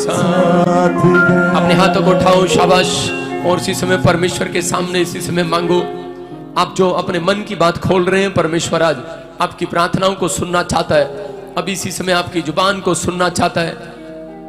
साथ है। अपने हाथों को उठाओ, शाबाश। और इसी समय परमेश्वर के सामने इसी समय मांगो। आप जो अपने मन की बात खोल रहे हैं, परमेश्वर आज आपकी प्रार्थनाओं को सुनना चाहता है। अभी इसी समय आपकी जुबान को सुनना चाहता है,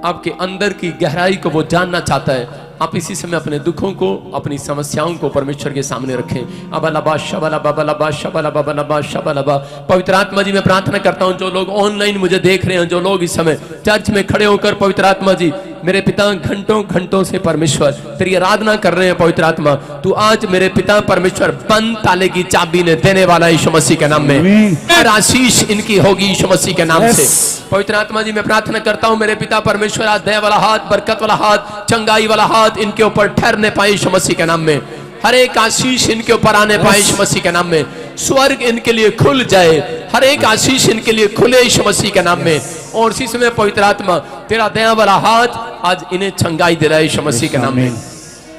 आपके अंदर की गहराई को वो जानना चाहता है। आप इसी समय अपने दुखों को, अपनी समस्याओं को परमेश्वर के सामने रखें। अबलबा शबला बबलबा शबला बबलबा शबलबा। पवित्र आत्मा जी, मैं प्रार्थना करता हूं जो लोग ऑनलाइन मुझे देख रहे हैं, जो लोग इस समय चर्च में खड़े होकर, पवित्र आत्मा जी मेरे पिता घंटों घंटों से परमेश्वर तेरी आराधना कर रहे हैं। पवित्र आत्मा तू आज मेरे पिता परमेश्वर बंद ताले की चाबी ने देने वाला यीशु मसीह के नाम में, और आशीष इनकी होगी यीशु मसीह के नाम से। पवित्र आत्मा जी मैं प्रार्थना करता हूं मेरे पिता परमेश्वर, आज दया वाला हाथ, बरकत वाला हाथ, चंगाई वाला हाथ इनके ऊपर ठहरने पाए यीशु मसीह के नाम में। हर एक आशीष इनके ऊपर आने पाए यीशु मसीह के नाम में। स्वर्ग इनके लिए खुल जाए, हर एक आशीष इनके लिए खुले यीशु मसीह के नाम में। और इसी समय पवित्र आत्मा तेरा दया वाला हाथ आज इन्हें चंगाई दे रहा है यीशु मसीह के नाम में।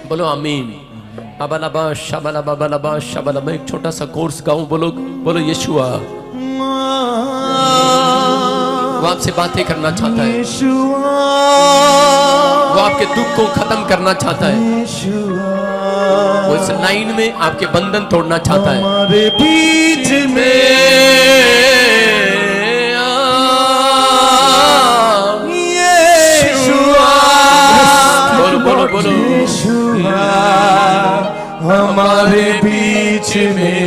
बोलो आमीन। अबलबा शबला बबलबा शबला। मैं एक छोटा सा कोर्स गाऊं, बोलो बोलो यीशुआ। वो आपसे बातें करना चाहता है, वो आपके दुख को खत्म करना चाहता है, वो इस लाइन में आपके बंधन तोड़ना चाहता है। हमारे बीच बोलो बोलो बोलो हमारे बीच में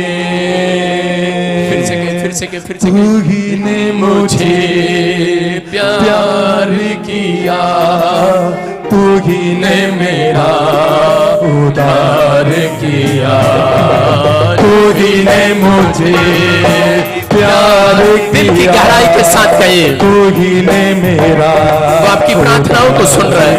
फिर से तू ही ने मुझे प्यार किया, तू ही ने मेरा उद्धार किया, तू ही ने मुझे प्यार दिल की गहराई के साथ कहिए, तू ही ने मेरा वो आपकी प्रार्थनाओं को सुन रहा है।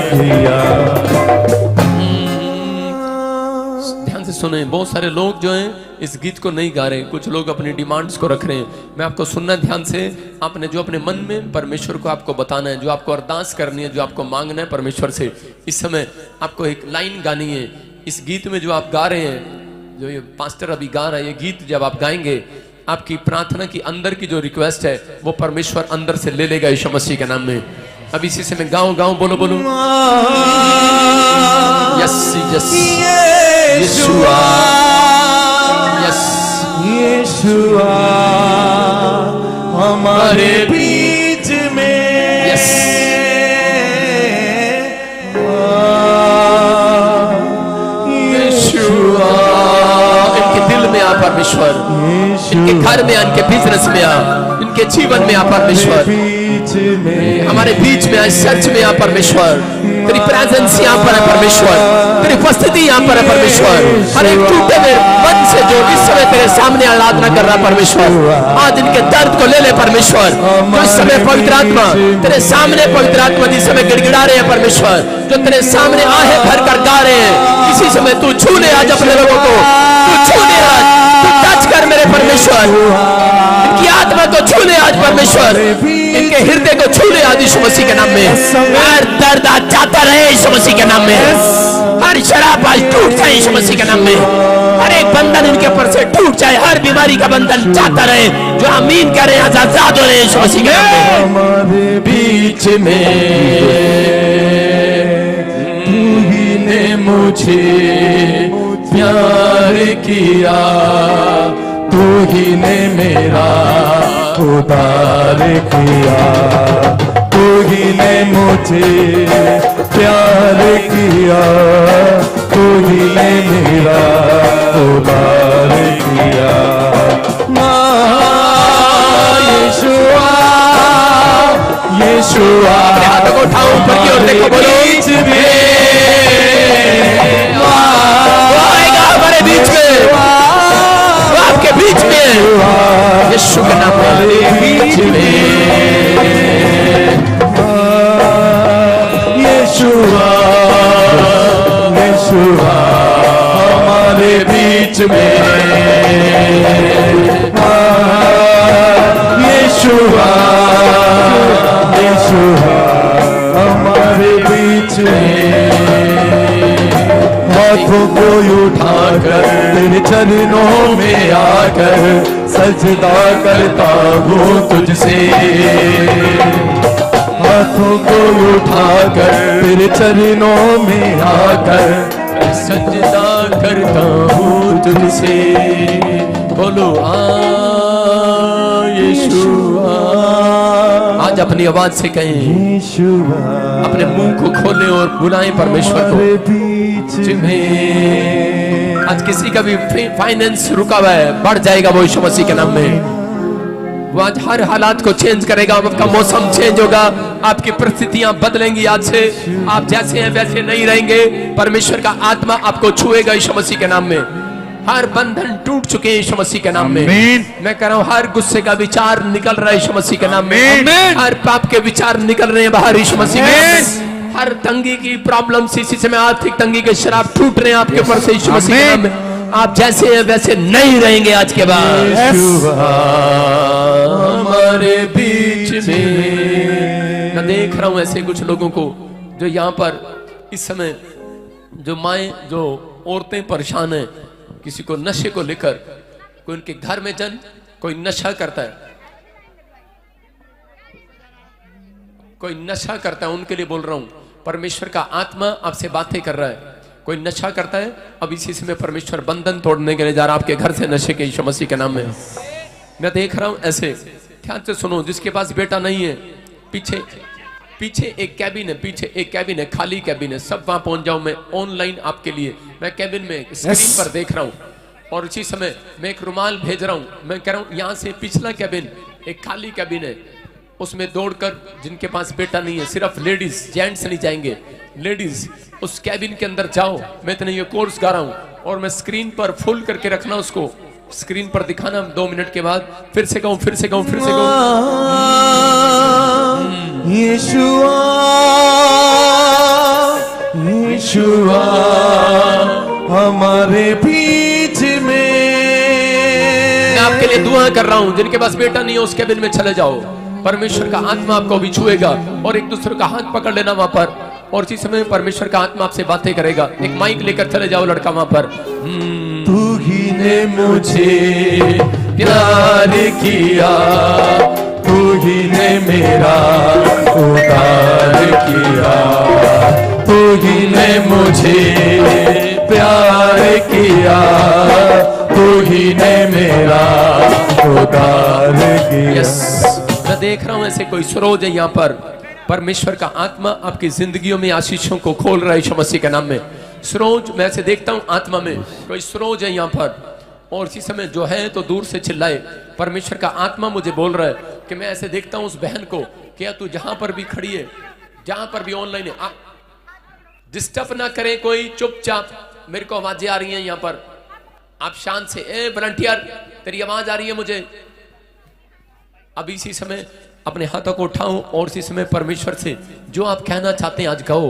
ध्यान से सुने, बहुत सारे लोग जो हैं इस गीत को नहीं गा रहे, कुछ लोग अपनी डिमांड्स को रख रहे हैं। मैं आपको सुनना ध्यान से, आपने जो अपने मन में परमेश्वर को आपको बताना है, जो आपको अरदास करनी है, जो आपको मांगना है परमेश्वर से, इस समय आपको एक लाइन गानी है। इस गीत में जो आप गा रहे हैं, जो ये पास्टर अभी गा रहा है, ये गीत जब आप गाएंगे, आपकी प्रार्थना की अंदर की जो रिक्वेस्ट है वो परमेश्वर अंदर से ले लेगा यीशु मसीह के नाम में। अब इसी से मैं गाऊं गाऊं, बोलो बोलो यस यस यीशुआ, यस यीशुआ हमारे बीच में, यस यीशुआ इनके दिल में आ परमेश्वर, इनके घर में आ, इनके बिजनेस में आ, इनके जीवन में आ परमेश्वर, हमारे बीच में आ, सच में आ परमेश्वर। तेरी प्रेजेंस यहाँ पर है परमेश्वर, तेरी उपस्थिति यहाँ पर है परमेश्वर। हर एक टूटे हुए मन से जो इस समय तेरे सामने आराधना कर रहा परमेश्वर, आज इनके दर्द को ले ले परमेश्वर। जो इस समय पवित्र आत्मा तेरे सामने, पवित्र आत्मा जिस समय गिड़गिड़ा रहे हैं परमेश्वर, जो तेरे सामने आहे भर कर गा रहे हैं, इसी समय तू छू ले आज अपने लोगों को, तू छू ले आज, तू टच कर मेरे परमेश्वर, इनकी आत्मा को छू ले आज परमेश्वर, इनके हृदय को छू ले आज यीशु मसीह के नाम में। हर दर्द आज जाता रहे यीशु मसीह के नाम में, हर शराब आज टूट जाए यीशु मसीह के नाम में, हर एक बंधन इनके ऊपर से टूट जाए, हर बीमारी का बंधन जाता रहे। जो आमीन करें आज आजाद हो रहे यीशु मसीह के नाम में। हमारे बीच में तू ही ने मुझे प्यार किया, तू ही ने मेरा उद्धार किया, तू ही ने मुझे प्यार किया, तू ही ने मेरा उद्धार किया। यीशुआ यीशुआ हाथों को उठाओ ऊपर की ओर देखो, बोलो वो आएगा हमारे बीच में, वो आपके बीच में, यीशु के नाम में बीच में। यीशुआ यीशुआ हमारे बीच में, यीशुआ यीशुआ हमारे बीच में। हाथों को उठाकर तेरे चरणों में आकर सजदा करता हूँ तुझसे, हाथों को उठाकर तेरे चरणों में आकर सजदा करता हूँ तुझसे। बोलो यीशु आज अपनी आवाज से कहें, यीशुआ अपने मुंह को खोलें और बुलाएं परमेश्वर को। हमारे बीच में आज किसी का भी फाइनेंस रुका हुआ है, बढ़ जाएगा वो यीशु मसीह के नाम में। वो आज हर हालात को चेंज करेगा, आपका मौसम चेंज होगा, आपकी परिस्थितियां बदलेंगी। आज से आप जैसे हैं वैसे नहीं रहेंगे। परमेश्वर का आत्मा आपको छुएगा यीशु मसीह के नाम में। हर बंधन टूट चुके हैं यीशु मसीह के नाम में। मैं कह रहा हूं हर गुस्से का विचार निकल रहा है यीशु मसीह के नाम में। हर पाप के विचार निकल रहे हैं बाहर यीशु मसीह के नाम में। हर तंगी की प्रॉब्लम, इसी समय आर्थिक तंगी के शराब टूट रहे हैं आपके ऊपर से यीशु मसीह के नाम में। आप जैसे हैं वैसे नहीं रहेंगे आज के बाद। हमारे बीच में मैं देख रहा हूं ऐसे कुछ लोगों को जो यहाँ पर इस समय जो माएं, जो औरतें परेशान हैं किसी को नशे को लेकर। कोई उनके घर में जन कोई नशा करता है, कोई नशा करता है, उनके लिए बोल रहा हूं परमेश्वर का आत्मा आपसे बातें कर रहा है। कोई नशा करता है, अब इसी समय परमेश्वर बंधन तोड़ने के लिए जा रहा है आपके घर से नशे के यीशु मसीह के नाम में। मैं देख रहा हूं ऐसे, ध्यान से सुनो, जिसके पास बेटा नहीं है, पीछे पीछे एक कैबिन है, पीछे एक कैबिन है, खाली कैबिन है, सब वहां पहुंच जाओ। मैं ऑनलाइन आपके लिए, मैं कैबिन में स्क्रीन पर देख रहा हूं और इसी समय मैं एक रुमाल भेज रहा हूं। मैं कह रहा हूं यहां से पिछला कैबिन एक खाली कैबिन है, उसमें दौड़कर जिनके पास बेटा नहीं है, सिर्फ लेडीज, जेंट्स नहीं जाएंगे, लेडीज उस कैबिन के अंदर जाओ। मैं इतने ये कोर्स गा रहा हूं और मैं स्क्रीन पर फुल करके रखना, उसको स्क्रीन पर दिखाना 2 मिनट के बाद। फिर से कहूं, फिर से कहूं, फिर से कहूं, यीशुआ यीशुआ हमारे बीच में। मैं आपके लिए दुआ कर रहा हूं, जिनके पास बेटा नहीं है उस कैबिन में चले जाओ। परमेश्वर का आत्मा आपको भी छुएगा और एक दूसरे का हाथ पकड़ लेना वहां पर, और इसी समय परमेश्वर का आत्मा आपसे बातें करेगा। एक माइक लेकर चले जाओ लड़का वहां पर। तू ही ने मुझे प्यार किया, तू ही ने मेरा उद्धार किया, तू ही ने मुझे प्यार किया, तू ही ने मेरा उद्धार किया। मैं देख रहा हूं ऐसे कोई सरोज है यहाँ पर, परमेश्वर का आत्मा आपकी जिंदगियों में आशीषों को खोल रहा है यीशु मसीह के नाम में। सरोज, मैं ऐसे देखता हूं आत्मा में कोई सरोज है यहाँ पर, और इसी समय जो है तो दूर से चिल्लाए। परमेश्वर का आत्मा मुझे बोल रहा है कि मैं ऐसे देखता हूं उस बहन को, क्या तू जहां पर भी खड़ी है, जहां पर भी ऑनलाइन है, डिस्टर्ब ना करे कोई, चुपचाप। मेरे को आवाजें आ रही हैं यहाँ पर, आप शांत से, ए वॉलंटियर तेरी आवाज आ रही है मुझे। अब इसी समय अपने हाथों को उठाओ और इसी समय परमेश्वर से जो आप कहना चाहते हैं आज कहो।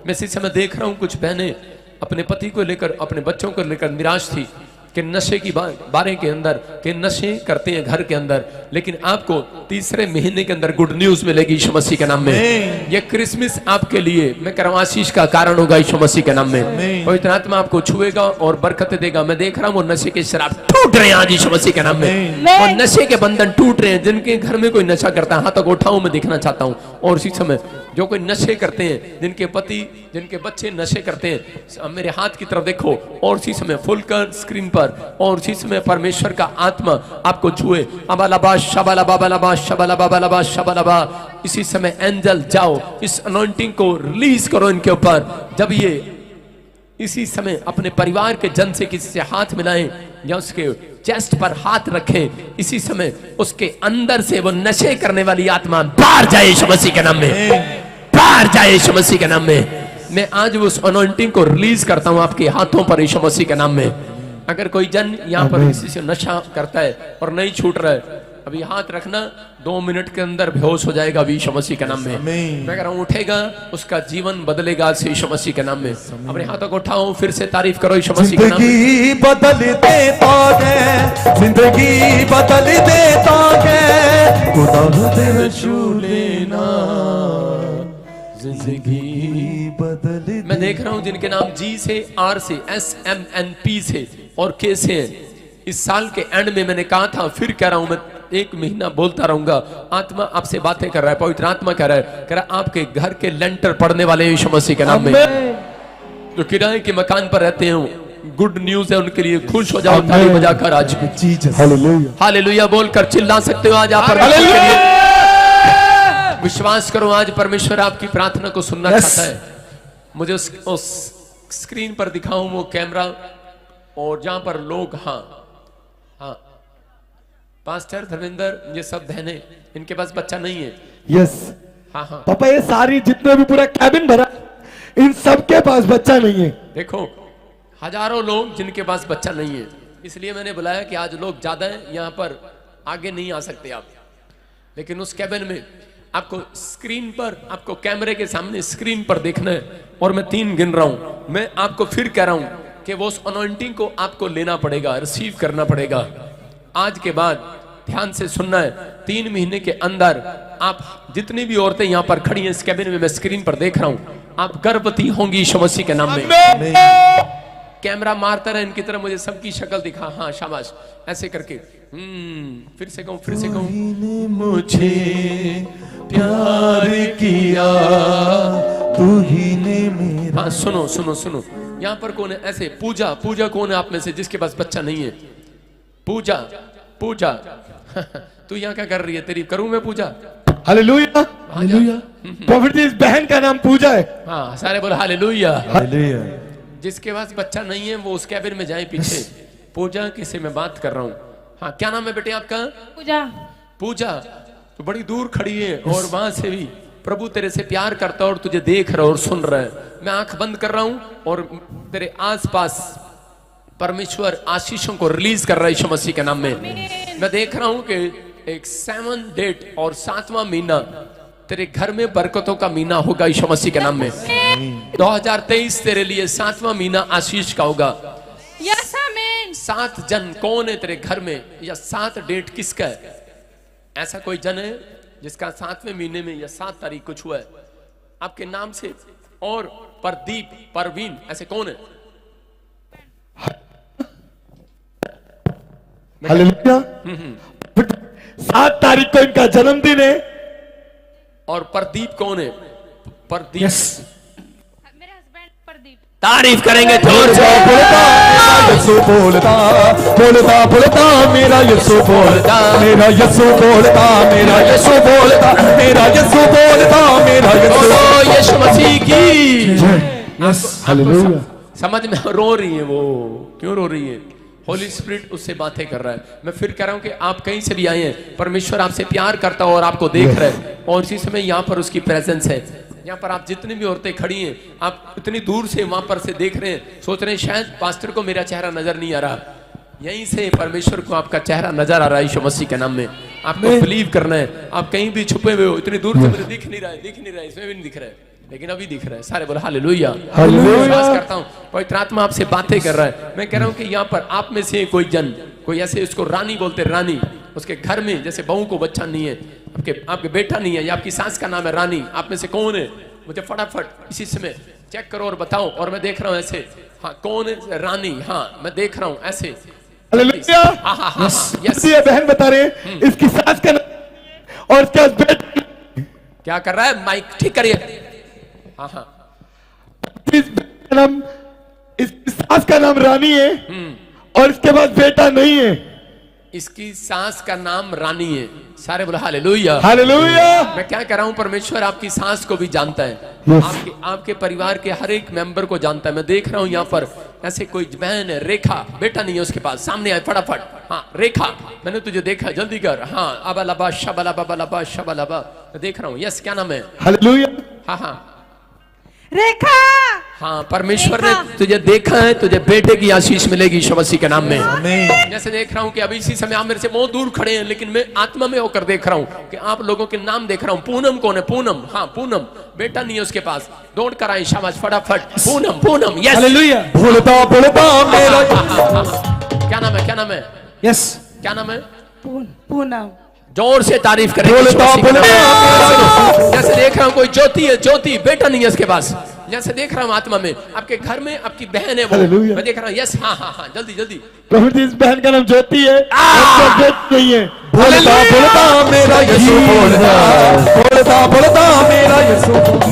मैं इसी समय देख रहा हूं कुछ बहनें अपने पति को लेकर, अपने बच्चों को लेकर निराश थी कि नशे की बारे के अंदर, कि नशे करते हैं घर के अंदर, लेकिन आपको तीसरे महीने के अंदर गुड न्यूज मिलेगी यीशु मसीह के नाम में। ये क्रिसमस आपके लिए मैं कह रहा हूं आशीष का कारण होगा यीशु मसीह के नाम में। पवित्र आत्मा आपको छुएगा और बरकत देगा। मैं देख रहा हूं वो नशे के शराब टूट रहे हैं आज यीशु मसीह के नाम में, और नशे के बंधन टूट रहे हैं। जिनके घर में कोई नशा करता है हाथों को उठाओ, मैं देखना चाहता हूं। और इसी समय जो कोई नशे करते हैं, जिनके पति, जिनके बच्चे नशे करते हैं, मेरे हाथ की तरफ देखो और इसी समय फुल कर स्क्रीन पर, और इसी समय परमेश्वर का आत्मा आपको छुए। अबालबा शबालबा बलबा शबालबा बलबा शबालबा। इसी समय एंजल जाओ, इस अनॉइंटिंग को रिलीज करो इनके ऊपर। जब ये इसी समय अपने परिवार के जन से किसी से हाथ मिलाएं या उसके चेस्ट पर हाथ रखें, इसी समय उसके अंदर से वो नशे करने वाली आत्मा बाहर जाए यीशु मसीह के नाम में, बाहर जाए यीशु मसीह के नाम में। मैं आज उस अनॉइंटिंग को रिलीज करता हूं आपके हाथों पर यीशु मसीह के नाम में। अगर कोई जन यहाँ पर किसी से नशा करता है और नहीं छूट रहा है, अभी हाथ रखना, 2 मिनट के अंदर बेहोश हो जाएगा यीशु मसीह के नाम में। मैं कह रहा हूं उठेगा, उसका जीवन बदलेगा यीशु मसीह के नाम में। अपने हाथों को उठाओ, फिर से तारीफ करो यीशु मसीह के नाम में। जिंदगी बदल देता है, जिंदगी बदल देता है, खुदा दिल छू लेना, जिंदगी बदल। मैं देख रहा हूं जिनके नाम जी से, आर से, SMNP से और K से है। इस साल के एंड में मैंने कहा था, फिर कह रहा हूं मैं, 1 महीना बोलता रहूंगा। आत्मा आपसे बातें कर रहा है, पवित्र आत्मा कह रहा है आपके घर के लेंटर पड़ने वाले यीशु मसीह के नाम में। जो किराए के मकान पर रहते हैं, गुड न्यूज है उनके लिए, खुश हो जाओ ताली बजाकर आज। हालेलुया बोलकर चिल्ला सकते हो आज आप परमेश्वर के लिए। विश्वास करो आज परमेश्वर आपकी प्रार्थना को सुनना चाहता है। मुझे उस स्क्रीन पर दिखाऊं वो कैमरा, और जहां पर लोग, हाँ पास्टर धर्मेंद्र, ये सब बहनें, इनके पास बच्चा नहीं है। यस हाँ पापा, ये सारी जितने भी पूरा कैबिन भरा, इन सब के पास बच्चा नहीं है। देखो हजारों लोग जिनके पास बच्चा नहीं है, इसलिए मैंने बुलाया कि आज लोग ज्यादा हैं, यहाँ पर आगे नहीं आ सकते आप, लेकिन उस कैबिन में आपको स्क्रीन पर, आपको कैमरे के सामने स्क्रीन पर देखना है। और मैं 3 गिन रहा हूं। मैं आपको फिर कह रहा हूं कि वो उस अनॉइंटिंग को आपको लेना पड़ेगा, रिसीव करना पड़ेगा। आज के बाद ध्यान से सुनना है। 3 महीने के अंदर आप जितनी भी औरतें यहाँ पर खड़ी हैं इस कैबिन में, मैं स्क्रीन पर देख रहा हूं, आप गर्भवती होंगी यीशु मसीह के नाम में। कैमरा मारता रहे इनकी तरफ, मुझे सबकी शक्ल दिखा। हाँ शाबाश, ऐसे करके। फिर से कहूं, मुझे प्यार किया तू ही ने मेरा। हाँ सुनो, यहाँ पर कौन है ऐसे? पूजा कौन है आप में से जिसके पास बच्चा नहीं है? पूजा तू यहाँ क्या कर रही है? तेरी करूं मैं पूजा? हालेलुया प्रॉफिट जी, इस बहन का नाम पूजा है। हाँ सारे बोल हालेलुया। हालेलुया। जिसके पास बच्चा नहीं है वो उस कैबिन में जाए पीछे। पूजा किसे मैं बात कर रहा हूँ? हाँ क्या नाम है बेटे आपका? पूजा तो बड़ी दूर खड़ी है, और वहां से भी प्रभु तेरे से प्यार करता है और तुझे देख रहा है और सुन रहा है। मैं आंख बंद कर रहा हूं और तेरे आसपास परमेश्वर आशीषों को रिलीज कर रहा है यीशु मसीह के नाम में। मैं देख रहा हूं कि एक 7 डेट और 7वां महीना तेरे घर में बरकतों का महीना होगा यीशु मसीह के नाम में। 2023 तेरे लिए 7वां महीना आशीष का होगा। 7 जन कौन है तेरे घर में, या 7 डेट किसका है? ऐसा कोई जन है जिसका 7वें महीने में या 7 तारीख कुछ हुआ है आपके नाम से? और प्रदीप, परवीन, ऐसे कौन है? हालेलुया 7 तारीख को इनका जन्मदिन है। और प्रदीप कौन है? प्रदीप मेरे हस्बैंड प्रदीप। तारीफ करेंगे जोर से। यीशु बोलता मेरा यीशु बोलता, मेरा यीशु बोलता, मेरा यीशु बोलता, मेरा यीशु बोलता, मेरा यीशु। यीशु मसीह की हालेलुया। समझ में रो रही है वो, क्यों रो रही है? होली स्पिरिट उससे बातें कर रहा है। मैं फिर कह रहा हूं कि आप कहीं से भी आए हैं, परमेश्वर आपसे प्यार करता हो और आपको देख रहा है, और इसी समय यहाँ पर उसकी प्रेजेंस है। यहाँ पर आप जितनी भी औरतें खड़ी हैं, आप इतनी दूर से वहां पर से देख रहे हैं, सोच रहे हैं शायद पास्टर को मेरा चेहरा नजर नहीं आ रहा। यहीं से परमेश्वर को आपका चेहरा नजर आ रहा है यीशु मसीह के नाम में। आपको बिलीव करना है। आप कहीं भी छुपे हुए हो, इतनी दूर से मुझे दिख नहीं रहा है, इसमें भी नहीं दिख रहा है, लेकिन अभी दिख रहा है। सारे बोला हालेलुया। विश्वास करता हूँ पवित्र आत्मा आपसे बातें कर रहा है। मैं कह रहा हूँ कि यहाँ पर आप में से कोई जन, कोई ऐसे, उसको रानी बोलते, रानी, उसके घर में जैसे बहू को बच्चा नहीं है, आपके बेटा नहीं है, या आपकी सास का नाम है रानी, आप में से कौन है? मुझे फटाफट इसी समय चेक करो और बताओ। और मैं देख रहा हूँ ऐसे, हाँ कौन है रानी? हाँ मैं देख रहा हूँ ऐसे। हालेलुया। यस, ये बहन बता रहे हैं इसकी सास का नाम और इसका बेटा क्या कर रहा है? माइक ठीक करिए। हाँ नाम, इसकी सास का नाम रानी है और इसके पास बेटा नहीं है। इसकी सास का नाम रानी है। सारे बोला हालेलुया। हालेलुया। मैं क्या कह रहा हूं, परमेश्वर आपकी सास को भी जानता है, आपके परिवार के हर एक मेंबर को जानता है। मैं देख रहा हूं यहाँ पर ऐसे कोई बहन है, रेखा, बेटा नहीं है उसके पास, सामने आए फटाफट। हाँ रेखा, मैंने तुझे देखा, जल्दी कर। हाँ अबा शबा, मैं देख रहा हूँ। यस, क्या नाम है? हालेलुया। हाँ रेखा। हाँ परमेश्वर ने तुझे देखा है, तुझे बेटे की आशीष मिलेगी यीशु मसीह के नाम में। जैसे देख रहा हूँ कि अभी इसी समय आप मेरे से बहुत दूर खड़े हैं, लेकिन मैं आत्मा में होकर देख रहा हूँ कि आप लोगों के नाम देख रहा हूँ। पूनम कौन है? पूनम, हाँ पूनम, बेटा नहीं है उसके पास, दौड़ कर आई, शाबाश, फटाफट। पूनम, यस। हालेलुया। बोलता मेरा। क्या नाम है? क्या नाम है? यस। क्या नाम है? पूनम। जोर से तारीफ करें। जैसे देख रहा हूँ कोई ज्योति है, ज्योति, बेटा नहीं है उसके पास। जैसे देख रहा हूँ आत्मा में, आपके घर में आपकी बहन है वो, हालेलुया। मैं देख रहा हूँ। यस, हाँ हाँ हाँ, जल्दी जल्दी। प्रभु जी, इस बहन का नाम ज्योति है, और ज्योति नहीं है। बोलता बोलता मेरा यीशु बोलता, बोलता बोलता मेरा यीशु बोलता।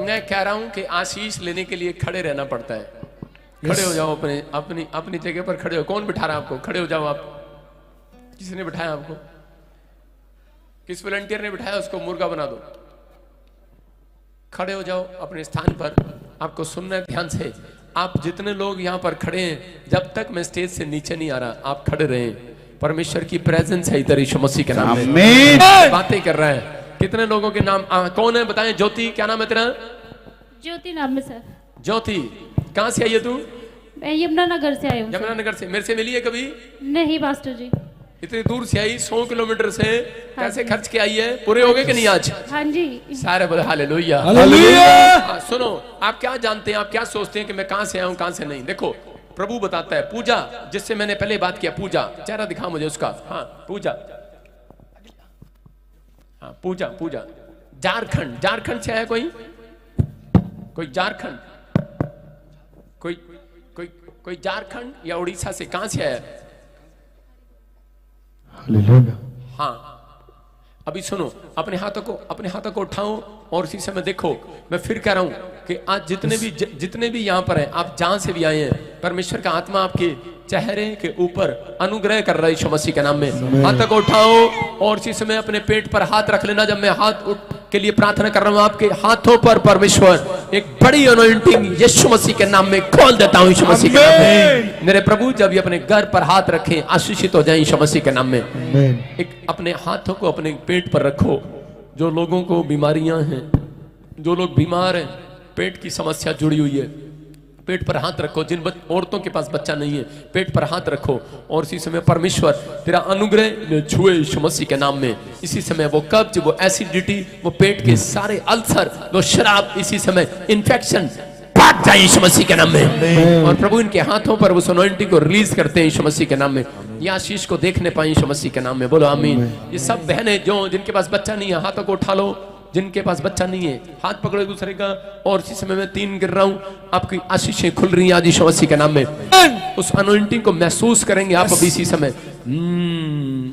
मैं कह रहा हूँ कि आशीष लेने के लिए खड़े रहना पड़ता है। खड़े हो जाओ, अपने अपनी अपनी जगह पर खड़े हो। कौन बिठा रहा है आपको? खड़े हो जाओ आप। किसने बिठाया आपको? किस वॉलंटियर ने बिठाया? उसको मुर्गा बना दो। खड़े हो जाओ अपने स्थान पर। आपको सुनना है ध्यान से। आप जितने लोग यहाँ पर खड़े हैं, जब तक मैं स्टेज से नीचे नहीं आ रहा, आप खड़े रहें। परमेश्वर की प्रेजेंस है इधर यीशु मसीह के नाम में। आमीन। बातें कर रहा है। कितने लोगों के नाम कौन है बताएं? ज्योति, क्या नाम है तेरा? ज्योति नाम है सर। ज्योति, कहाँ से आई है तू? मैं यमुनानगर से आई हूँ। यमुनानगर से। मेरे से मिली है कभी? नहीं पास्टर जी। इतनी दूर से आई, 100 किलोमीटर से। कैसे खर्च के आई है? पूरे हो गए कि नहीं आज? हाँ जी। सारे बोले हालेलुया। हालेलुया। सुनो, आप क्या जानते हैं, आप क्या सोचते हैं कि मैं कहां से आया हूं, कहां से नहीं? देखो, प्रभु बताता है। पूजा, जिससे मैंने पहले बात किया, पूजा, चेहरा दिखा मुझे उसका। हाँ, पूजा, हाँ पूजा, पूजा। झारखंड, झारखंड से आया कोई? कोई झारखंड? कोई कोई कोई झारखंड या उड़ीसा से? कहां से आया? हालेलुया। हाँ, अभी सुनो, अपने हाथों को उठाओ और इसी समय देखो। मैं फिर कह रहा हूं कि आज जितने भी यहाँ पर हैं, आप जहां से भी आए हैं, परमेश्वर का आत्मा आपके चेहरे के ऊपर अनुग्रह कर रहा है यीशु मसीह के नाम में। हाथों को उठाओ और इसी समय अपने पेट पर हाथ रख लेना। जब मैं हाथ के लिए प्रार्थना कर रहा हूं, आपके हाथों पर परमेश्वर एक बड़ी अनॉइंटिंग यीशु मसीह के नाम में खोल देता हूं यीशु मसीह के नाम में। मेरे प्रभु, जब ये अपने घर पर हाथ रखें, आशीषित हो जाए यीशु मसीह के नाम में। एक अपने हाथों को अपने पेट पर रखो। जो लोगों को बीमारियां हैं, जो लोग बीमार हैं, पेट की समस्या जुड़ी हुई है, पेट पर हाथ रखो। जिन औरतों के पास बच्चा नहीं है, पेट पर हाथ रखो और इसी समय परमेश्वर तेरा अनुग्रह छुए यीशु मसीह के नाम में। इसी समय वो कब्ज, वो एसिडिटी, वो पेट के सारे अल्सर, वो शराब, इसी समय इन्फेक्शन भाग जाए यीशु मसीह के नाम में। और प्रभु इनके हाथों पर उस अनॉइंटिंग को रिलीज करते हैं यीशु मसीह के नाम में। ये आशीष को देखने पाए यीशु मसीह के नाम में। बोलो आमीन। ये सब बहनें जो जिनके पास बच्चा नहीं है, हाथों को उठा लो। जिनके पास बच्चा नहीं है, हाथ पकड़ो एक दूसरे का। और इसी समय मैं 3 गिर रहा हूं, आपकी आशीषें खुल रही हैं आज यीशु मसीह के नाम में। उस अनॉइंटिंग को महसूस करेंगे आप अभी इसी समय।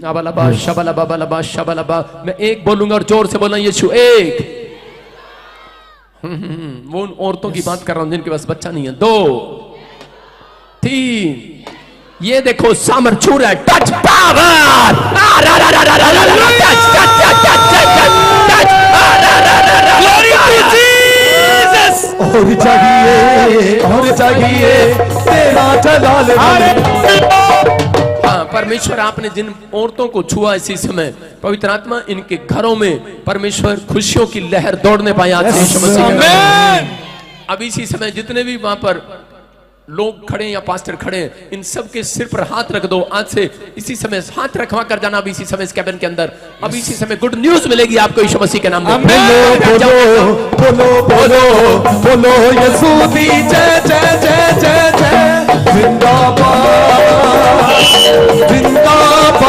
अबलबा शबलबा बलबा शबलबा। मैं एक बोलूंगा और जोर से बोलना यीशु एक। वो उन औरतों की बात कर रहा हूं जिनके पास बच्चा नहीं है। 2 3, ये देखो सामर छू रहा है। Touch power. और चाहिए तेरा जलाल। हाँ, परमेश्वर आपने जिन औरतों को छुआ इसी समय, पवित्र आत्मा इनके घरों में परमेश्वर खुशियों की लहर दौड़ने पाए आज यीशु मसीह के नाम में। अब इसी समय जितने भी वहां पर लोग खड़े या पास्टर खड़े हैं, इन सब के सिर पर हाथ रख दो। आज से इसी समय हाथ रखवा कर जाना अभी इसी समय इस कैबिन के अंदर। अभी इसी समय गुड न्यूज मिलेगी आपको यीशु मसीह के नाम में। बोलो बोलो बोलो बोलो यीशु दी जय जय जय जय जय। जिंदाबाद जिंदाबाद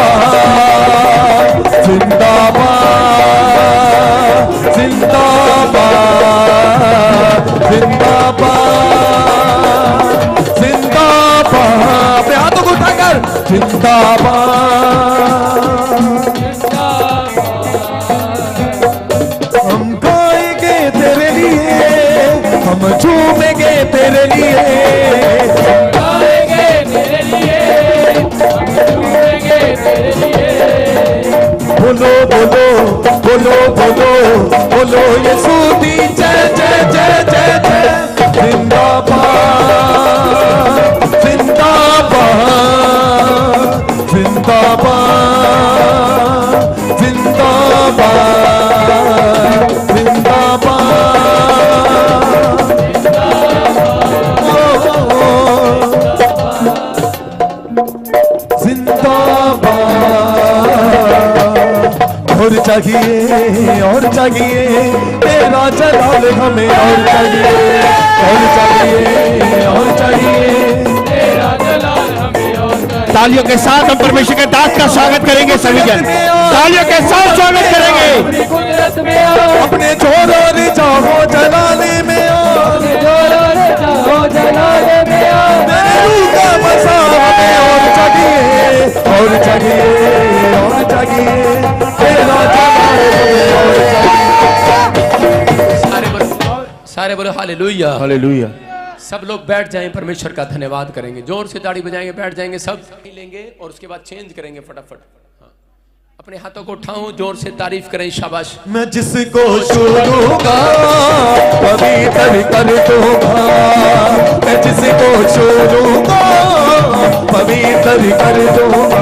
जिंदाबाद जिंदाबाद जिंदाबाद जिंदाबाद। अपने हाथों को उठाकर जिंदाबाद। हम गाएंगे तेरे लिए, हम झूमेंगे तेरे लिए, हम गाएंगे तेरे लिए, हम झूमेंगे तेरे लिए। बोलो बोलो बोलो बोलो बोलो यीशु दी जय जय जय जय जय। जिंदाबाद जिंदाबाद जिंदाबाद जिंदाबाद जिंदाबाद। और चाहिए तेरा जलाल हमें। और चाहिए तेरा जलाल हमें। और चाहिए। तालियों के साथ हम परमेश्वर के दास का स्वागत करेंगे। सभी जन तालियों के साथ स्वागत करेंगे। अपने जोर और चाहो जलाने में जागिए और जागिए, तेरा सारे बोलो हालेलुया। हालेलुया। सब लोग बैठ जाएं, परमेश्वर का धन्यवाद करेंगे, जोर से ताड़ी बजाएंगे, बैठ जाएंगे सब लेंगे और उसके बाद चेंज करेंगे फटाफट। हाँ। अपने हाथों को उठाओ, जोर से तारीफ करें, शाबाश। मैं जिसको छू लूंगा पवित्र कर दूंगा, मैं जिसको छू लूंगा पवित्र कर दूंगा।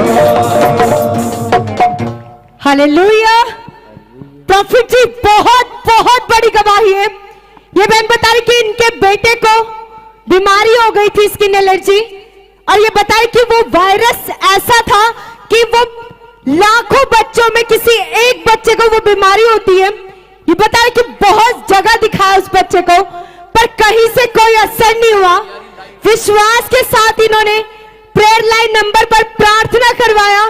हालेलुया। प्रॉफिट जी बहुत बहुत बड़ी गवाही है। ये बहन बता रही कि इनके बेटे को बीमारी हो गई थी, स्किन एलर्जी, और ये बताई कि वो वायरस ऐसा था कि वो लाखों बच्चों में किसी एक बच्चे को वो बीमारी होती है। ये बताया कि बहुत जगह दिखाया उस बच्चे को, पर कहीं से कोई असर नहीं हुआ। विश्वास के साथ इन्होंने प्रेयर लाइन नंबर पर प्रार्थना करवाया,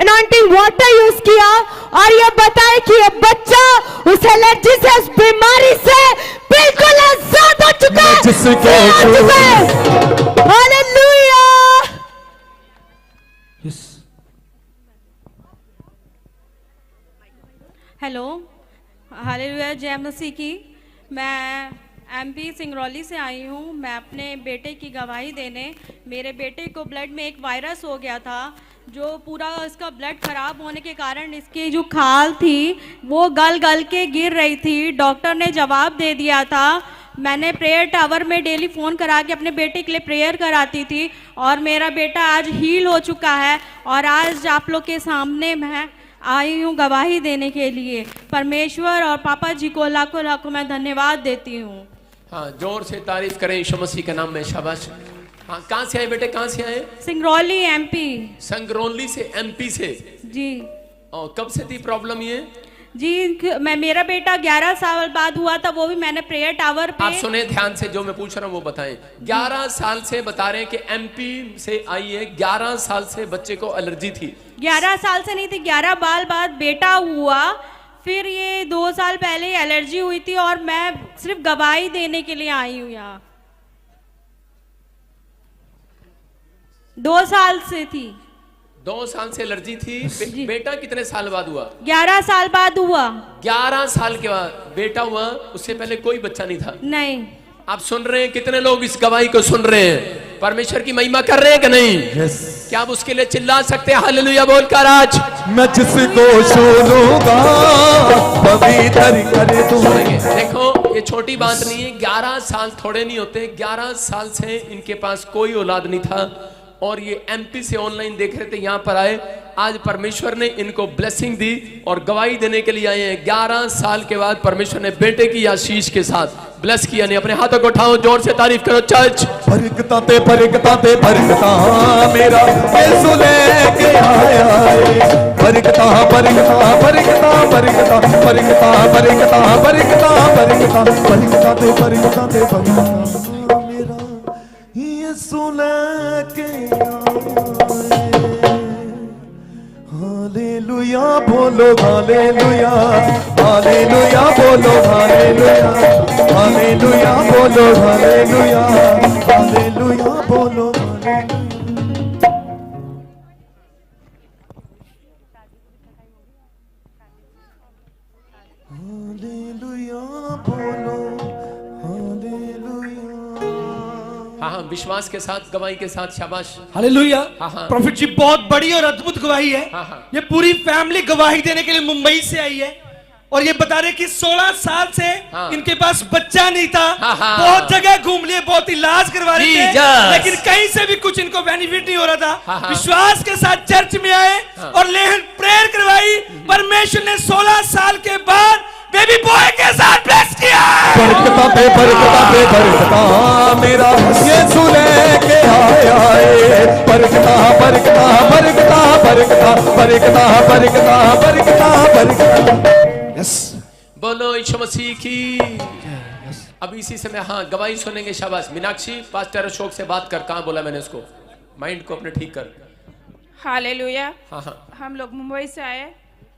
अनॉइंटिंग वाटर यूज किया, और ये बताया कि ये बच्चा उस एलर्जी से, उस बीमारी से बिल्कुल आजाद हो चुका है। हालेलुया। हेलो, हालेलुया, जय मसीह की। मैं एमपी सिंगरौली से आई हूँ। मैं अपने बेटे की गवाही देने। मेरे बेटे को ब्लड में एक वायरस हो गया था, जो पूरा इसका ब्लड खराब होने के कारण इसकी जो खाल थी वो गल गल के गिर रही थी। डॉक्टर ने जवाब दे दिया था। मैंने प्रेयर टावर में डेली फ़ोन करा के अपने बेटे के लिए प्रेयर कराती थी, और मेरा बेटा आज हील हो चुका है। और आज आप लोग के सामने मैं आई हूँ गवाही देने के लिए। परमेश्वर और पापा जी को लाखों लाखों मैं धन्यवाद देती हूँ। हाँ, जोर से तारीफ करें यीशु मसीह के नाम में, शाबाश। हाँ, कहाँ से आए बेटे, कहाँ से आए? सिंगरौली एमपी। संगरौली से, एमपी से जी। और कब से थी प्रॉब्लम ये? जी, मेरा बेटा 11 साल बाद हुआ था, वो भी मैंने प्रेयर टावर पे। आप सुने ध्यान से, जो मैं पूछ रहा हूँ वो बताएं। 11 साल से बता रहे हैं कि एमपी से आई है। 11 साल से बच्चे को एलर्जी थी। 11 साल से नहीं थी, 11 बाल बाद बेटा हुआ। फिर ये 2 साल पहले एलर्जी हुई थी, और मैं सिर्फ गवाही देने के लिए आई हूँ यहाँ। 2 साल से थी। 2 साल से एलर्जी थी। बेटा कितने साल बाद हुआ? 11 साल बाद हुआ। 11 साल के बाद बेटा हुआ, उससे पहले कोई बच्चा नहीं था। नहीं। आप सुन रहे हैं, कितने लोग इस गवाही को सुन रहे हैं? परमेश्वर की महिमा कर रहे हैं कि नहीं? क्या आप उसके लिए चिल्ला सकते हैं हालेलुया बोलकर आज? मैं जिसको छू लूंगा पवित्र कर दूंगा। देखो, ये छोटी बात नहीं है। 11 साल थोड़े नहीं होते। 11 साल से इनके पास कोई औलाद नहीं था, और ये एमपी से ऑनलाइन देख रहे थे, यहाँ पर आए। आज परमेश्वर ने इनको ब्लेसिंग दी और गवाही देने के लिए आए हैं। 11 साल के बाद परमेश्वर ने बेटे की आशीष के साथ ब्लेस किया। नहीं, अपने हाथों को उठाओ, जोर से तारीफ करो चर्च। बरकता ते बरकता ते बरकता मेरा यीशु लेके आया है। बरकता बरकता बरकता बरकता बरकता बरकता बरकता बरकता बरकता ते बरकता ते बरकता मेरा यीशु लेके आया है। हालेलुया बोलो, हालेलुया हालेलुया बोलो, हालेलुया हालेलुया बोलो, हालेलुया हालेलुया बोलो, हालेलुया बोलो, हालेलुया। हाँ हाँ, विश्वास के साथ, गवाही के साथ, शाबाश। हालेलुया। हाँ, हाँ। प्रॉफिट जी बहुत बड़ी और अद्भुत गवाही है। हाँ, हाँ। ये पूरी फैमिली गवाही देने के लिए मुंबई से आई है, और ये बता रहे कि 16 साल से हाँ। इनके पास बच्चा नहीं था। हाँ, हाँ। बहुत जगह घूम लिए, बहुत इलाज करवा रहे थे, Jesus। लेकिन कहीं से भी कुछ इनको बेनिफिट नहीं हो रहा था। हाँ, हाँ। विश्वास के साथ चर्च में आए हाँ। और लेहन प्रेयर करवाई। परमेश्वर ने 16 साल के बाद बेबी बॉय के साथ ब्लेस किया। बरकता पे बरकता मेरा यीशु लेके आया है। बरकता बरकता बरकता बरकता बरकता बरकता बरकता बरकता। यस, बोलो यीशु मसीह की। अब इसी समय हाँ गवाही सुनेंगे, शाबाश। मीनाक्षी, पास्टर अशोक से बात कर। कहाँ बोला मैंने उसको? माइंड को अपने ठीक कर। हालेलुया। हाँ हाँ, हम लोग मुंबई से आए।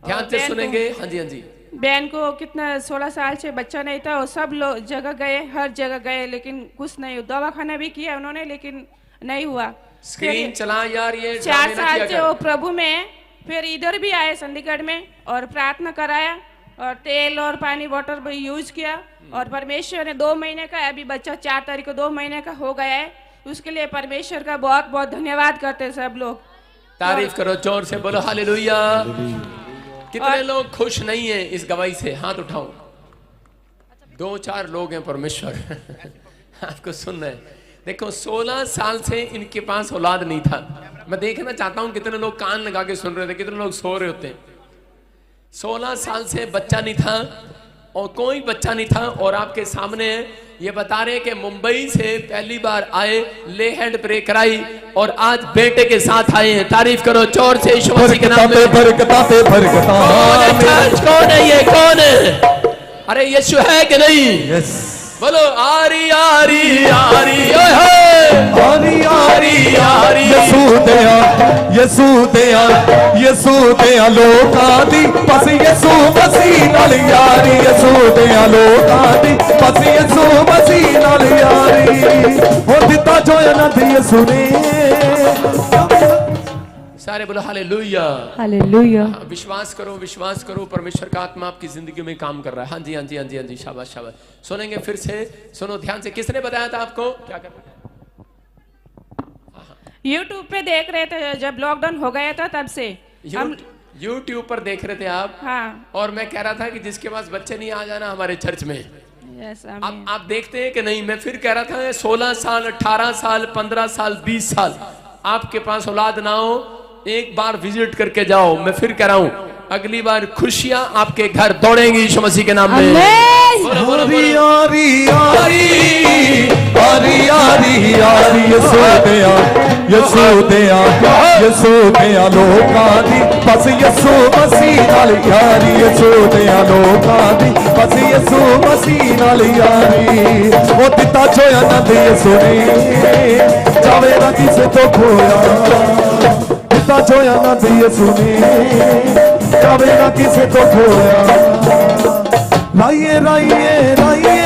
ध्यान से सुनेंगे। हाँ जी, हाँ जी। बहन को कितना 16 साल से बच्चा नहीं था, और सब लोग जगह गए, हर जगह गए, लेकिन कुछ नहीं। दवाखाना भी किया उन्होंने, लेकिन नहीं हुआ। स्क्रीन चला यार, ये 4 साल से किया वो प्रभु में, फिर इधर भी आए चंडीगढ़ में और प्रार्थना कराया और तेल और पानी वाटर भी यूज किया और परमेश्वर ने 2 महीने का, अभी बच्चा 4 तारीख को 2 महीने का हो गया है। उसके लिए परमेश्वर का बहुत बहुत धन्यवाद करते हैं सब लोग। तारीफ करो, जोर से बोलो हालेलुया। कितने लोग खुश नहीं है इस गवाही से? हाथ उठाओ। 2-4 लोग हैं परमेश्वर आपको सुन रहे हैं। देखो 16 साल से इनके पास औलाद नहीं था। मैं देखना चाहता हूं कितने लोग कान लगा के सुन रहे थे, कितने लोग सो रहे होते हैं। 16 साल से बच्चा नहीं था और कोई बच्चा नहीं था, और आपके सामने ये बता रहे कि मुंबई से पहली बार आए, ले हैंड प्रे कराई और आज बेटे के साथ आए हैं। तारीफ करो जोर से यीशु मसीह के नाम में। कौन है ये? कौन है? अरे यीशु है कि नहीं? यस, बोलो आरी आरी आरी आरी आरी आरी। यसू दया, यसू दया, यसू दया लोकां दी, बस यसू मसीह नाल यारी। यसू दया लोकां दी, बस यसू मसीह नाल यारी। हो दिता जो अनंत यसू ने। सारे बोलो हालेलुया। हालेलुया। विश्वास करो परमेश्वर का आत्मा आपकी जिंदगी में काम कर रहा है। हाँ जी हाँ जी हाँ जी हाँ जी, शाबाश शाबाश। सुनेंगे फिर से, सुनो ध्यान से। किसने बताया था आपको क्या करना? यूट्यूब पे देख रहे थे जब लॉकडाउन हो गया था, तब से हम यूट्यूब पर देख रहे थे आप? हाँ। और मैं कह रहा था कि जिसके पास बच्चे नहीं, आ जाना हमारे चर्च में। यस, आप देखते हैं कि नहीं? मैं फिर कह रहा था 16 साल 18 साल 15 साल 20 साल आपके पास औलाद ना हो, एक बार विजिट करके जाओ। मैं फिर कह रहा हूं, अगली बार खुशियां आपके घर दौड़ेंगी यीशु मसीह के नाम में। बोलो, बोलो, बोलो। यारी यारी यारी यारी यारी यसू दया, यसू दया, यसू दया लोकां दी, बस यसू मसीह नाल यारी। यसू दया लोकां दी, बस यसू मसीह नाल यारी। ओ दिता जो आनंद यसू ने, जावे ना किसे तो खोया। दिता जो आनंद यसू ने, जावे ना किसे तो खोया। राइए राइए राइए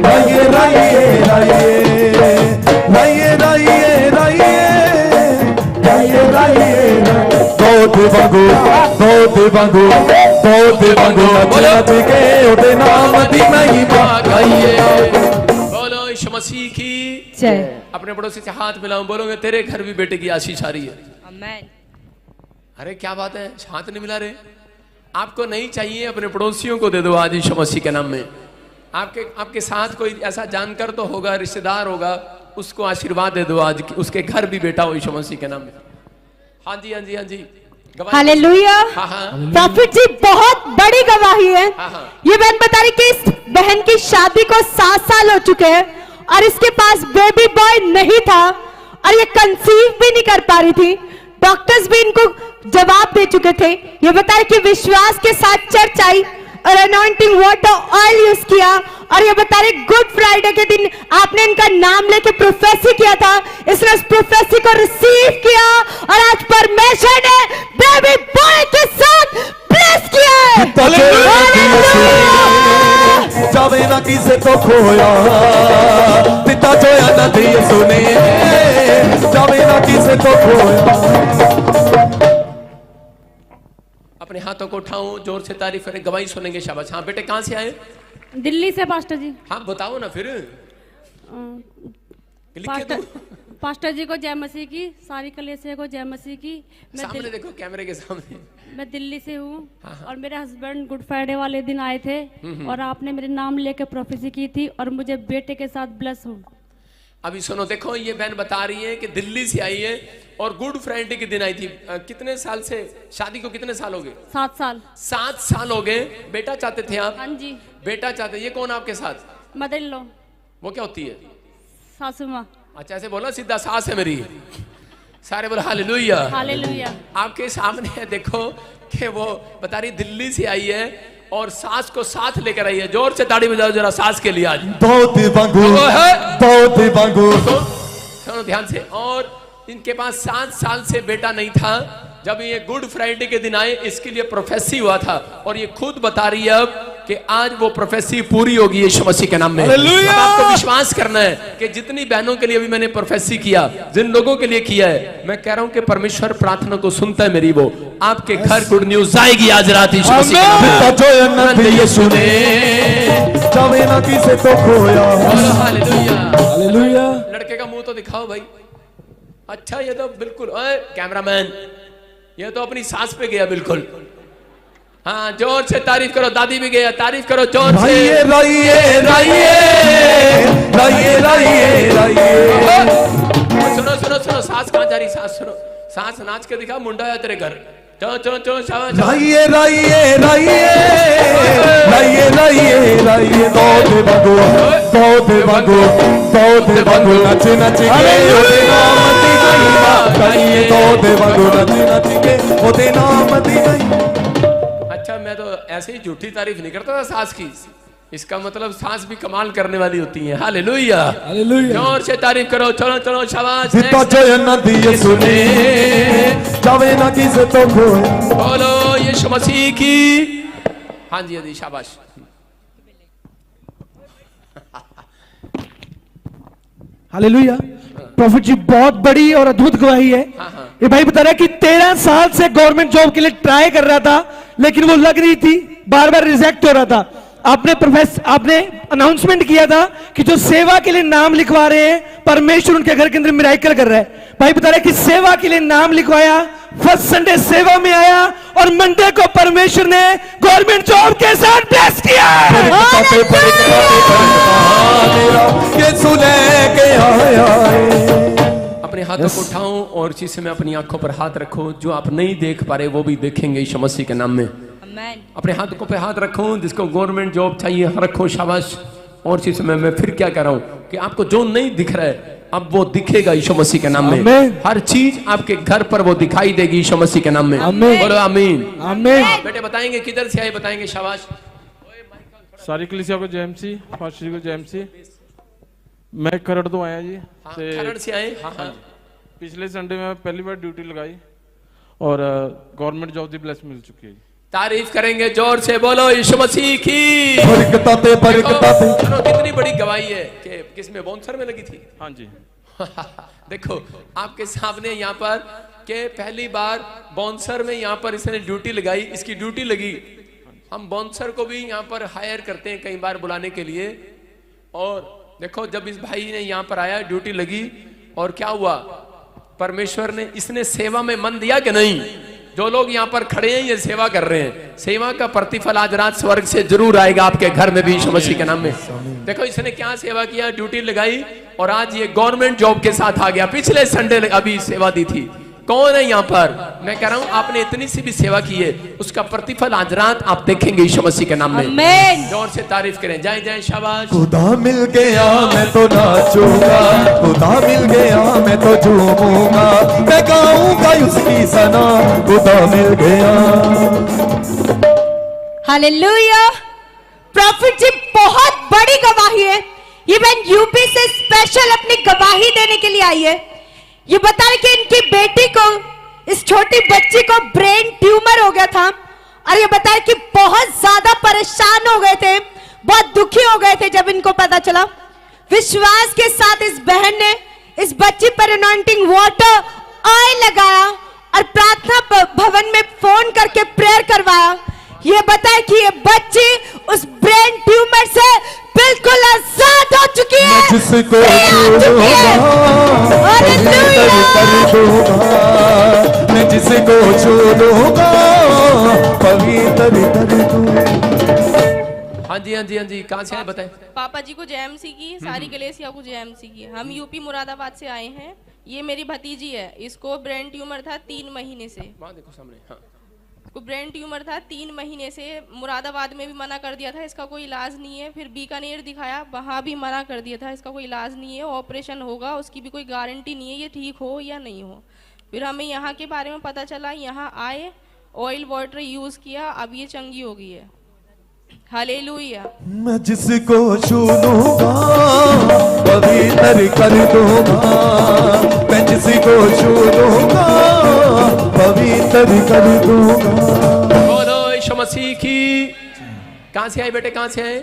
राइए राइए राइए राइए राइए राइए राइए राइए। दो दिवांगो नच के ओदे नाम दी महिमा गाइए। बोलो यीशु मसीह की जय। अपने पड़ोसी से हाथ मिलाओ, बोलोगे तेरे घर भी बेटे की आशीष आ रही है। आमीन। अरे क्या बात है, हाथ नहीं मिला रहे? आपको नहीं चाहिए, अपने पड़ोसियों को दे दो आज यीशु मसीह के नाम में। आपके साथ कोई ऐसा जानकर तो होगा, रिश्तेदार होगा, उसको आशीर्वाद दे दो आज, उसके घर भी बेटा हो यीशु मसीह के नाम में। हाँ जी हाँ जी हाँ जी। हालेलुया। हाँ हाँ। प्रॉफिट जी बहुत बड़ी गवाही है। हाँ, हाँ। ये बहन बता रही कि इस बहन की शादी को 7 साल हो चुके हैं और इसके पास बेबी बॉय नहीं था और ये कंसीव भी नहीं कर पा रही थी। डॉक्टर्स भी इनको जवाब दे चुके थे। ये बता रहे कि विश्वास के साथ चर्च आई और अनॉइंटिंग वाटर ऑयल यूज किया, और ये बता रहे गुड फ्राइडे के दिन आपने इनका नाम लेके प्रोफेसी किया था। इसने उस प्रोफेसी को रिसीव किया और आज परमेश्वर ने बेबी बॉय के साथ ब्लेस किया। जावे ना किसे तो खोया, दिता जो आनंद यसू ने, जावे ना किसे तो खोया। अपने हाथों को उठाओ, जोर से तारीफ करें, गवाही सुनेंगे। शाबाश। हाँ बेटे, कहाँ से आए? दिल्ली से पास्टर जी। हाँ बताओ ना फिर। लिख के दो। पास्टर जी को जय मसीह की, सारी कलीसिया को जय मसीह की। सामने देखो, कैमरे के सामने। मैं दिल्ली से हूँ। हाँ, हाँ। और मेरे हस्बैंड गुड फ्राइडे वाले दिन आए थे और आपने मेरे नाम लेकर प्रोफेसी की थी और मुझे बेटे के साथ ब्लेस हूँ। अभी सुनो, देखो ये बहन बता रही है कि दिल्ली से आई है और गुड फ्राइडे के दिन आई थी। कितने साल से शादी को, कितने साल हो गए? 7 साल। 7 साल हो गए। बेटा चाहते थे आप? हाँ जी। बेटा चाहते। ये कौन आपके साथ? Mother in law. वो क्या होती है? सासू माँ। अच्छा, ऐसे बोला सीधा, सास है मेरी। सारे बोला हालेलुया। हालेलुया। आपके सामने है, देखो कि वो बता रही दिल्ली से आई है और सास को साथ लेकर आई है। जोर से ताड़ी बजाओ जरा सास के लिए आज। बहुत बांगू। सुनो ध्यान से। और इनके पास 7 साल से बेटा नहीं था। जब ये गुड फ्राइडे के दिन आए, इसके लिए प्रोफेसी हुआ था और ये खुद बता रही है अब कि आज वो प्रोफेसी पूरी होगी यीशु मसीह के नाम में। हालेलुया। अब आपको विश्वास करना है कि जितनी बहनों के लिए अभी मैंने प्रोफेसी किया, जिन लोगों के लिए किया है, मैं कह रहा हूं कि परमेश्वर प्रार्थना को सुनता है मेरी। वो आपके घर गुड न्यूज आएगी आज रात यीशु मसीह के नाम में। जो अनंत यीशु ने जावे ना किसे तो खोया। हालेलुया। हालेलुया। लड़के का मुंह तो दिखाओ भाई। अच्छा ये तो बिल्कुल, ओए कैमरामैन, ये तो अपनी सांस पे गया बिल्कुल। हाँ जोर से तारीफ करो, दादी भी गया, तारीफ करो जोर से। राइए राइए राइए राइए राइए राइए। सुनो सुनो सुनो, सांस कहाँ जा रही, सांस सुनो, सांस नाच के दिखा, मुंडा है तेरे घर। चलो चलो चलो शाबाश। राइए राइए राइए राइए राइए राइए। दौड़े भागो दौड़े भागो दौड़े भागो, नच नच के ओदे नाम दी गई। राइए दौड़े भागो नच नच के ओदे नाम दी गई। अच्छा मैं तो ऐसे ही झूठी तारीफ नहीं करता था सांस की, इसका मतलब सांस भी कमाल करने वाली होती है। हालेलुया। हालेलुया। जोर से तारीफ करो, चलो चलो शाबाश। जितना जो अनंत यीशु ने जावे ना किसे तो खोया। बोलो यीशु मसीह की। हाँ जी हाँ जी शाबाश। हालेलुया। प्रॉफिट जी बहुत बड़ी और अद्भुत गवाही है। ये भाई बता रहा है कि 13 साल से गवर्नमेंट जॉब के लिए ट्राई कर रहा था, लेकिन वो लग रही थी, बार बार रिजेक्ट हो रहा था। आपने अनाउंसमेंट किया था कि जो सेवा के लिए नाम लिखवा रहे हैं, परमेश्वर उनके घर के अंदर मिराकल कर रहा है। भाई बता रहा है कि सेवा के लिए नाम लिखवाया, फर्स्ट संडे सेवा में आया और मंडे को परमेश्वर ने गवर्नमेंट जॉब के साथ ब्लेस किया। यीशु लेके आया है। अपने हाथों को उठाओ और इसी समय अपनी आंखों पर हाथ रखो। जो आप नहीं देख पा रहे वो भी देखेंगे यीशु मसीह के नाम में। अपने हाथों पे हाथ रखो, जिसको गवर्नमेंट जॉब चाहिए रखो, शाबाश। और इसी समय मैं फिर क्या कर रहा हूं कि आपको जो नहीं दिख रहा है अब वो दिखेगा यीशु मसीह के नाम में। हर चीज आपके घर पर वो दिखाई देगी यीशु मसीह के नाम में। बोलो आमीन। आमीन। बेटे बताएंगे किधर से आए, बताएंगे शाबाश। सारी कलीसिया को जेएमसी, फास्टर को जेएमसी। मैं खरड़ तो आया जी। हाँ, खरड़ से आए। हाँ, हाँ। पिछले संडे में पहली बार ड्यूटी लगाई और गवर्नमेंट जॉब की ब्लेस मिल चुकी है। तारीफ करेंगे जोर से, बोलो यीशु मसीह की। बरकताते बरकताते। सुनो कितनी बड़ी गवाही है कि किसमें बॉन्सर में लगी थी। हाँ जी। देखो आपके सामने यहाँ पर के पहली बार बॉन्सर में यहाँ पर इसने ड्यूटी लगाई, इसकी ड्यूटी लगी। हम बॉन्सर को भी यहाँ पर हायर करते हैं कई बार बुलाने के लिए। और देखो जब इस भाई ने यहाँ पर आया, ड्यूटी लगी और क्या हुआ, परमेश्वर ने, इसने सेवा में मन दिया कि नहीं। जो लोग यहाँ पर खड़े हैं ये सेवा कर रहे हैं, सेवा का प्रतिफल आज रात स्वर्ग से जरूर आएगा आपके घर में भी यीशु मसीह के नाम में। देखो इसने क्या सेवा किया, ड्यूटी लगाई और आज ये गवर्नमेंट जॉब के साथ आ गया। पिछले संडे अभी सेवा दी थी। कौन है यहाँ पर, मैं कह रहा हूँ आपने इतनी सी भी सेवा की है, उसका प्रतिफल आज रात आप देखेंगे यीशु मसीह के नाम में। आमीन। जोर से तारीफ करें, जाए जाए शाबाश। खुदा मिल गया मैं तो नाचूंगा, खुदा मिल गया मैं तो झूमूंगा, मैं गाऊंगा उसकी सना, खुदा मिल गया। हालेलुया। प्रॉफिट जी बहुत बड़ी गवाही है। ये बहन यूपी से स्पेशल अपनी गवाही देने के लिए आई है। ये बता रहे कि इनकी बेटी को, इस छोटी बच्ची को ब्रेन ट्यूमर हो गया था और ये बता रहे कि बहुत ज्यादा परेशान हो गए थे, बहुत दुखी हो गए थे जब इनको पता चला। विश्वास के साथ इस बहन ने इस बच्ची पर अनॉइंटिंग वाटर ऑयल लगाया और प्रार्थना भवन में फोन करके प्रेयर करवाया। ये बताया कि ये बच्ची उस ब्रेन ट्यूमर से बिल्कुल आजाद हो चुकी है। जिसको छूलूंगा मैं जिसको छूलूंगा पवित्र कर दूंगा। हाँ जी हाँ जी हाँ जी, कहाँ से आए बताएं। पापा जी को जेएमसी की, सारी कलेसिया को जेएमसी की। हम यूपी मुरादाबाद से आए हैं। ये मेरी भतीजी है, इसको ब्रेन ट्यूमर था 3 महीने से। वहाँ देखो सामने। हाँ। को ब्रेन ट्यूमर था 3 महीने से। मुरादाबाद में भी मना कर दिया था, इसका कोई इलाज नहीं है। फिर बीकानेर दिखाया, वहाँ भी मना कर दिया था, इसका कोई इलाज नहीं है, ऑपरेशन होगा, उसकी भी कोई गारंटी नहीं है ये ठीक हो या नहीं हो। फिर हमें यहाँ के बारे में पता चला, यहाँ आए, ऑयल वाटर यूज़ किया, अब ये चंगी हो गई है। हालेलुया। मैं जिसको छू लूंगा पवित्र कर दूंगा, मैं जिसको छू लूंगा पवित्र कर दूंगा। बोलो यीशु मसीह की। कहाँ से आए बेटे, कहाँ से आए?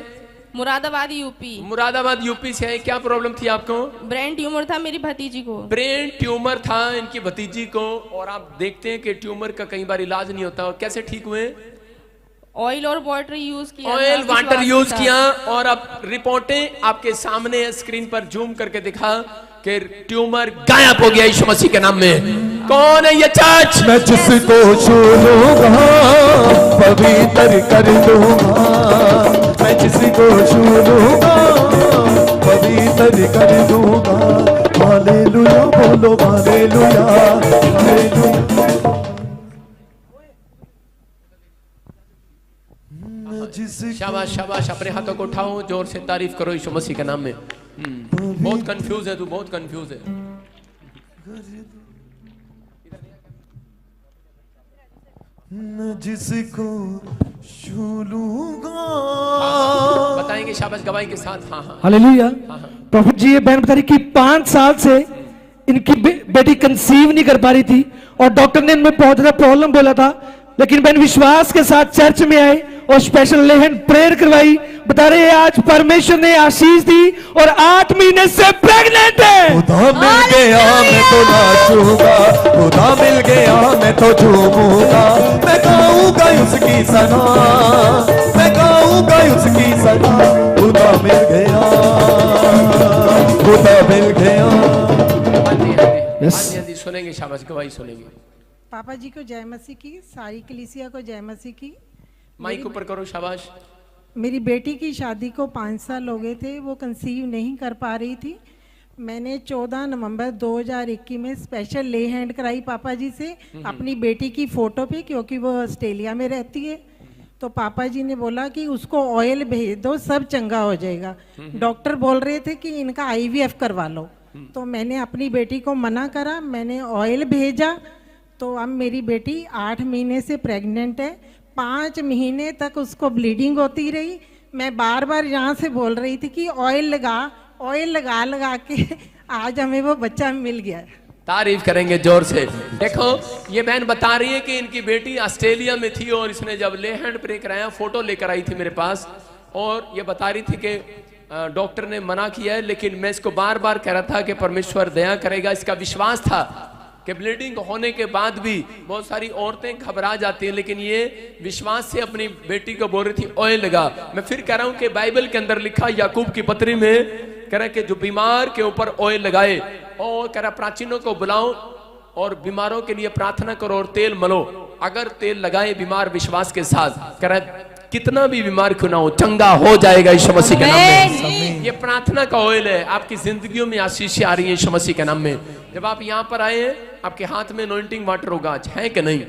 मुरादाबाद यूपी। मुरादाबाद यूपी से आए। क्या प्रॉब्लम थी आपको? ब्रेन ट्यूमर था मेरी भतीजी को। ब्रेन ट्यूमर था इनकी भतीजी को, और आप देखते हैं कि ट्यूमर का कई बार इलाज नहीं होता। और कैसे ठीक हुए? ऑयल और वाटर यूज किया, ऑयल वाटर यूज किया, और अब रिपोर्टें आपके सामने है, स्क्रीन पर जूम करके दिखा कि ट्यूमर गायब हो गया यीशु मसीह के नाम में। कौन है ये चर्च? मैं जिसको छू लूंगा पवित्र कर दूंगा, मैं जिसको छू लूंगा पवित्र कर दूंगा। हालेलुया बोलो, हालेलुया हालेलुया। शाबाश शाबाश, अपने हाथों को उठाओ, जोर से तारीफ करो यीशु मसीह के नाम में। बहुत कंफ्यूज है तू, बहुत कंफ्यूज है। जिसको छू लूंगा। बताएंगे शाबाश गवाही के साथ। हाँ हाँ हालेलुया। प्रॉफिट जी, ये बहन बता रही कि 5 साल से इनकी बेटी कंसीव नहीं कर पा रही थी, और डॉक्टर ने इनमें बहुत ज्यादा प्रॉब्लम बोला था, लेकिन बहन विश्वास के साथ चर्च में आए और स्पेशल ले हैंड प्रेयर करवाई। बता रहे हैं आज परमेश्वर ने आशीष दी और 8 महीने से प्रेग्नेंट है। खुदा मिल गया मैं तो नाचूंगा, खुदा मिल गया मैं तो झूमूंगा, मैं गाऊंगा उसकी सना, मैं गाऊंगा उसकी सना। खुदा मिल गया, खुदा मिल गया। हाँ जी, सुनेंगे शाबाश गवाही सुनेंगे। पापा जी को जय मसीह की, सारी कलीसिया को जय मसीह की। माइक ऊपर करो शाबाश। मेरी बेटी की शादी को 5 साल हो गए थे, वो कंसीव नहीं कर पा रही थी। मैंने 14 नवंबर 2021 में स्पेशल ले हैंड कराई पापा जी से अपनी बेटी की फ़ोटो पे, क्योंकि वो ऑस्ट्रेलिया में रहती है। तो पापा जी ने बोला कि उसको ऑयल भेज दो, सब चंगा हो जाएगा। डॉक्टर बोल रहे थे कि इनका IVF करवा लो, तो मैंने अपनी बेटी को मना करा, मैंने ऑयल भेजा। तो अब मेरी बेटी 8 महीने से प्रेग्नेंट है। 5 महीने तक उसको ब्लीडिंग होती रही। मैं बार बार यहाँ से बोल रही थी कि ऑयल लगा लगा के आज हमें वो बच्चा मिल गया। तारीफ करेंगे जोर से। देखो ये बहन बता रही है कि इनकी बेटी ऑस्ट्रेलिया में थी, और इसने जब ले हैंड प्रे कराया, फोटो लेकर आई थी मेरे पास, और ये बता रही थी कि डॉक्टर ने मना किया है, लेकिन मैं इसको बार बार कह रहा था कि परमेश्वर दया करेगा। इसका विश्वास था कि ब्लीडिंग होने के बाद भी बहुत सारी औरतें घबरा जाती हैं, लेकिन ये विश्वास से अपनी बेटी को बोल रही थी ऑयल लगा। मैं फिर कह रहा हूं कि बाइबल के अंदर लिखा, याकूब की पत्री में कह रहा है कि जो बीमार के ऊपर ऑयल लगाए, और कह रहा प्राचीनों को बुलाओ और बीमारों के लिए प्रार्थना करो और तेल मलो। अगर तेल लगाए बीमार विश्वास के साथ, कह रहा कितना भी बीमार क्यों ना हो, चंगा हो जाएगा यीशु मसीह के नाम में। ये प्रार्थना का ऑयल है, आपकी जिंदगियों में आशीष आ रही है यीशु मसीह के नाम में। जब आप यहाँ पर आए हैं, आपके हाथ में अनॉइंटिंग वाटर होगा, आज है कि नहीं?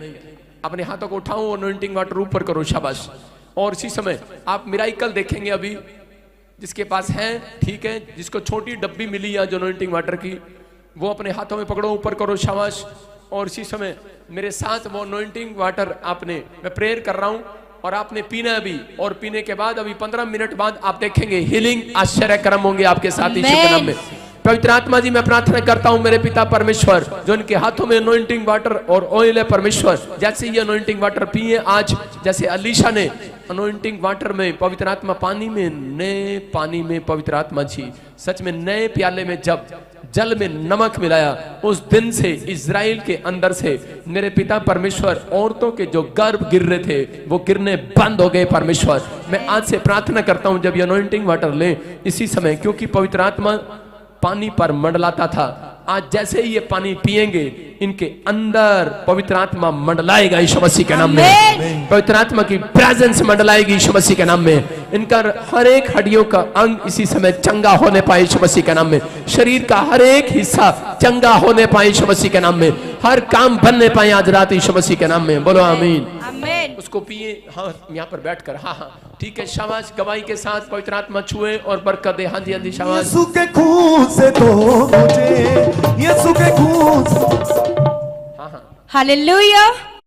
अपने हाथों को उठाओ, अनॉइंटिंग वाटर ऊपर करो, शाबाश। और इसी समय आप मिराइकल देखेंगे अभी, जिसके पास है ठीक है, जिसको छोटी डब्बी मिली है जो अनॉइंटिंग वाटर की, वो अपने हाथों में पकड़ो, ऊपर करो, शाबाश। और इसी समय मेरे साथ वो अनॉइंटिंग वाटर आपने, मैं प्रेयर कर रहा हूं और आपने पीना है अभी, और पीने के बाद अभी 15 मिनट बाद आप देखेंगे हीलिंग आश्चर्य कर्म होंगे आपके साथ यीशु के नाम में। पवित्र आत्मा जी, मैं प्रार्थना करता हूं मेरे पिता परमेश्वर, जो इनके हाथों में अनॉइंटिंग वाटर और ऑयल है परमेश्वर, जैसे ये अनॉइंटिंग वाटर पिए आज, जैसे अलीशा ने अनॉइंटिंग वाटर में पवित्र आत्मा पानी में, नए पानी में पवित्र आत्मा जी सच में नए प्याले में जब जल में नमक मिलाया, उस दिन से इजराइल के अंदर से मेरे पिता परमेश्वर औरतों के जो गर्भ गिर रहे थे वो गिरने बंद हो गए परमेश्वर। मैं आज से प्रार्थना करता हूं जब ये अनॉइंटिंग वाटर लें इसी समय, क्योंकि पवित्र आत्मा पानी पर मंडलाता था, आज जैसे ही ये पानी पिएंगे इनके अंदर पवित्र आत्मा मंडलाएगा यीशु मसीह के नाम में। पवित्र आत्मा की प्रेजेंस मंडलाएगी यीशु मसीह के नाम में। इनका हर एक हड्डियों का अंग इसी समय चंगा होने पाए यीशु मसीह के नाम में। शरीर का हर एक हिस्सा चंगा होने पाए यीशु मसीह के नाम में। हर काम बनने पाए आज रात यीशु मसीह के नाम में। बोलो आमीन। उसको पिए, हाँ यहाँ पर बैठकर, हाँ हाँ ठीक है, शाबाश। गवाही के साथ पवित्र आत्मा छुए और बरकत दे। हाँ जी हाँ जी, शाबाश। यीशु के खून से धो मुझे, यीशु के खून से। हालेलुया।